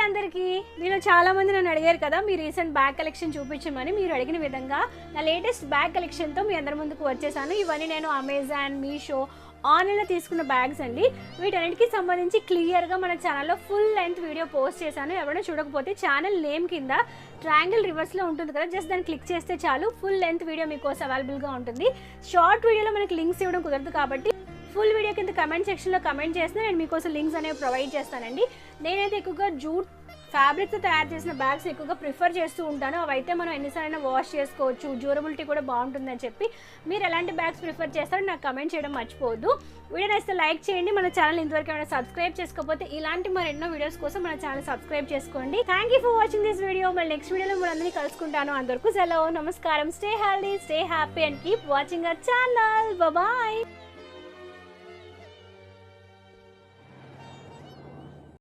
అందరికీ మీలో చాలా మంది నన్ను అడిగారు కదా మీ రీసెంట్ బ్యాగ్ కలెక్షన్ చూపించమని. మీరు అడిగిన విధంగా నా లేటెస్ట్ బ్యాగ్ కలెక్షన్తో మీ అందరి ముందుకు వచ్చేసాను. ఇవన్నీ నేను అమెజాన్, మీషో, ఆన్లైన్లో తీసుకున్న బ్యాగ్స్ అండి. వీటన్నిటికీ సంబంధించి క్లియర్గా మన ఛానల్లో ఫుల్ లెంత్ వీడియో పోస్ట్ చేశాను. ఎవరైనా చూడకపోతే ఛానల్ నేమ్ కింద ట్రయాంగిల్ రివర్స్లో ఉంటుంది కదా, జస్ట్ దాన్ని క్లిక్ చేస్తే చాలు ఫుల్ లెంత్ వీడియో మీకోసం అవైలబుల్గా ఉంటుంది. షార్ట్ వీడియోలో మనకి లింక్స్ ఇవ్వడం కుదరదు కాబట్టి ఫుల్ వీడియో కింద కమెంట్ సెక్షన్లో కమెంట్ చేస్తే నేను మీకోసం లింక్స్ అనేవి ప్రొవైడ్ చేస్తానండి. నేనైతే ఎక్కువగా జూట్ ఫ్యాబ్రిక్తో తయారు చేసిన బ్యాగ్స్ ఎక్కువగా ప్రిఫర్ చేస్తూ ఉంటాను. అవైతే మనం ఎన్నిసార్లు వాష్ చేసుకోవచ్చు, డ్యూరబిలిటీ కూడా బాగుంటుందని చెప్పి మీరు ఎలాంటి బ్యాగ్స్ ప్రిఫర్ చేస్తారో నాకు కమెంట్ చేయడం మర్చిపోవద్దు. వీడియో నచ్చితే లైక్ చేయండి. మన ఛానల్ ఇంతవరకు ఏమైనా సబ్స్క్రైబ్ చేసుకోకపోతే ఇలాంటి మరెన్నో వీడియోస్ కోసం మన ఛానల్ సబ్స్క్రైబ్ చేసుకోండి. Thank you for watching this video. మళ్ళీ నెక్స్ట్ వీడియోలో మనందరినీ కలుసుకుంటాను. అందరికీ సెలవు, నమస్కారం. Stay healthy, stay happy and keep watching our channel. Bye.